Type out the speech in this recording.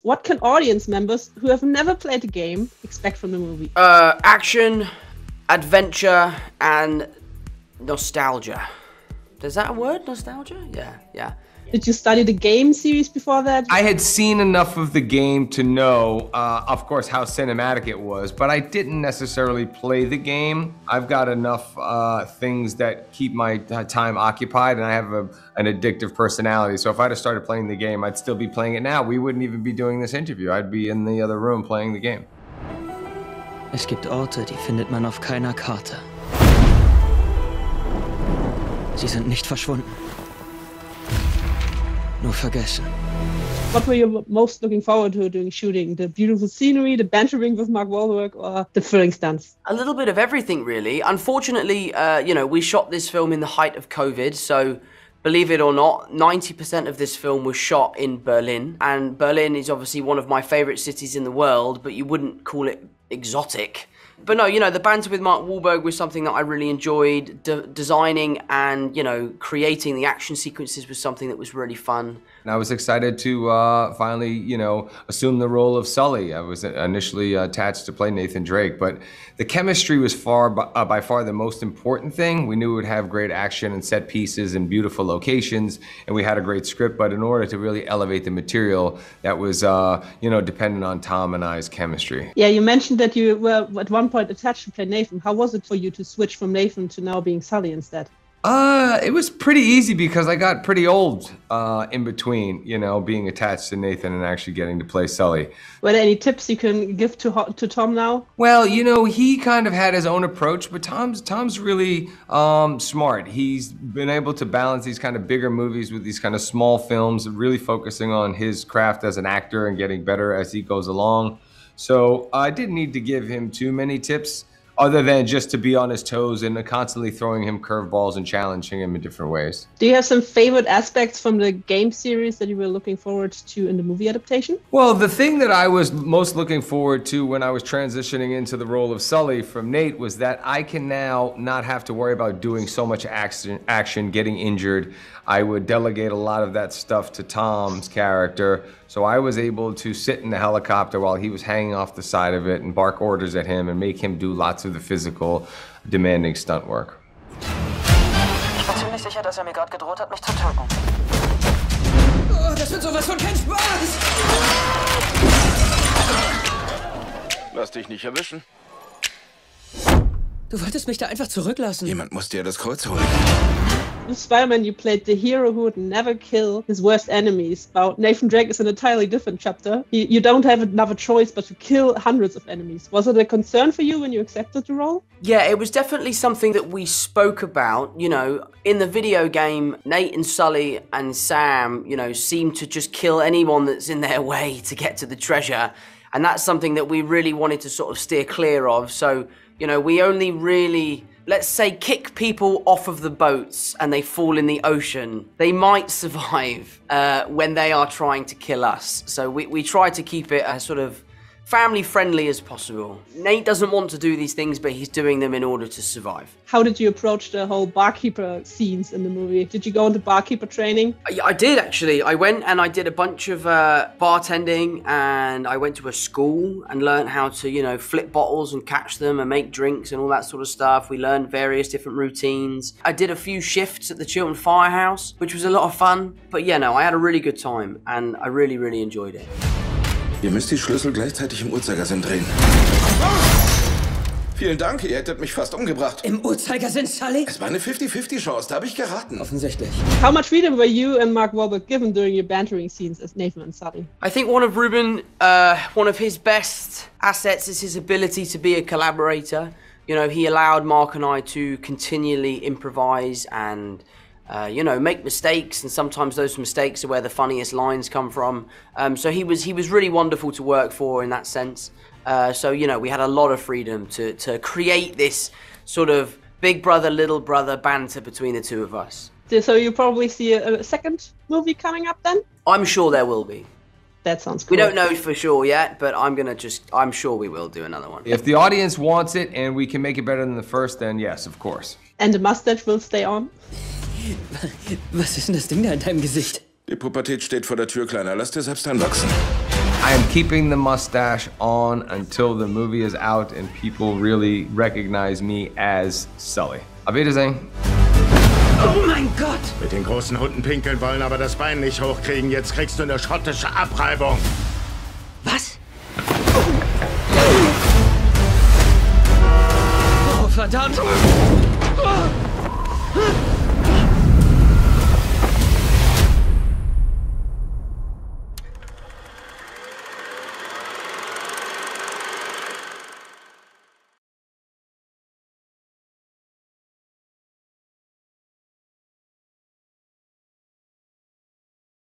What can audience members who have never played the game expect from the movie? Action, adventure, and nostalgia. Is that a word? Nostalgia? Yeah. Did you study the game series before that? I had seen enough of the game to know, of course, how cinematic it was, but I didn't necessarily play the game. I've got enough things that keep my time occupied, and I have an addictive personality. So if I'd have started playing the game, I'd still be playing it now. We wouldn't even be doing this interview. I'd be in the other room playing the game. Es gibt Orte, die findet man auf keiner Karte. Sie sind nicht verschwunden. Nur vergessen. What were you most looking forward to during shooting? The beautiful scenery, the bantering with Mark Wahlberg, or the thrilling stunts? A little bit of everything, really. Unfortunately, we shot this film in the height of COVID, so believe it or not, 90% of this film was shot in Berlin. And Berlin is obviously one of my favorite cities in the world, but you wouldn't call it exotic. But no, the banter with Mark Wahlberg was something that I really enjoyed. Designing and, creating the action sequences was something that was really fun. And I was excited to finally, assume the role of Sully. I was initially attached to play Nathan Drake, but the chemistry was by far the most important thing. We knew it would have great action and set pieces and beautiful locations, and we had a great script, but in order to really elevate the material, that was, dependent on Tom and I's chemistry. Yeah, you mentioned that you were at one point attached to play Nathan. How was it for you to switch from Nathan to now being Sully instead? It was pretty easy because I got pretty old in between, being attached to Nathan and actually getting to play Sully. Were there any tips you can give to Tom now? Well, he kind of had his own approach, but Tom's really smart. He's been able to balance these kind of bigger movies with these kind of small films, really focusing on his craft as an actor and getting better as he goes along. So I didn't need to give him too many tips, other than just to be on his toes and constantly throwing him curveballs and challenging him in different ways. Do you have some favorite aspects from the game series that you were looking forward to in the movie adaptation? Well, the thing that I was most looking forward to when I was transitioning into the role of Sully from Nate was that I can now not have to worry about doing so much action, getting injured. I would delegate a lot of that stuff to Tom's character, so I was able to sit in the helicopter while he was hanging off the side of it and bark orders at him and make him do lots of the physical, demanding stunt work. Ich bin ziemlich sicher, dass mir gerade gedroht hat, mich zu töten. Oh, das wird sowas von kein Spaß! Lass dich nicht erwischen. Du wolltest mich da einfach zurücklassen. Jemand muss dir das Kreuz holen. In Spider-Man, you played the hero who would never kill his worst enemies. But Nathan Drake is an entirely different chapter. You don't have another choice but to kill hundreds of enemies. Was it a concern for you when you accepted the role? Yeah, it was definitely something that we spoke about. In the video game, Nate and Sully and Sam, seem to just kill anyone that's in their way to get to the treasure. And that's something that we really wanted to sort of steer clear of. So, we only really, let's say, kick people off of the boats and they fall in the ocean. They might survive when they are trying to kill us. So we try to keep it as sort of family-friendly as possible. Nate doesn't want to do these things, but he's doing them in order to survive. How did you approach the whole barkeeper scenes in the movie? Did you go into barkeeper training? I did, actually. I went and I did a bunch of bartending, and I went to a school and learned how to, flip bottles and catch them and make drinks and all that sort of stuff. We learned various different routines. I did a few shifts at the Chiltern Firehouse, which was a lot of fun. But yeah, no, I had a really good time, and I really, really enjoyed it. Ihr müsst die Schlüssel gleichzeitig im Uhrzeigersinn drehen. Vielen Dank, ihr hättet mich fast umgebracht. Im Uhrzeigersinn, Sully? Es war eine 50-50 Chance, da habe ich geraten. Offensichtlich. How much freedom were you and Mark Wahlberg given during your bantering scenes as Nathan and Sully? I think one of his best assets is his ability to be a collaborator. He allowed Mark and I to continually improvise and make mistakes, and sometimes those mistakes are where the funniest lines come from. So he was really wonderful to work for in that sense. So we had a lot of freedom to create this sort of big brother, little brother banter between the two of us. So you probably see a second movie coming up then? I'm sure there will be. That sounds cool. We don't know for sure yet, but I'm sure we will do another one. If the audience wants it and we can make it better than the first, then yes, of course. And the mustache will stay on? Was ist denn das Ding da in deinem Gesicht? Die Pubertät steht vor der Tür, Kleiner. Lass dir selbst anwachsen. I am keeping the mustache on until the movie is out and people really recognize me as Sully. Auf Wiedersehen. Oh mein Gott! Mit den großen Hunden pinkeln wollen, aber das Bein nicht hochkriegen. Jetzt kriegst du eine schottische Abreibung. Was? Oh, verdammt!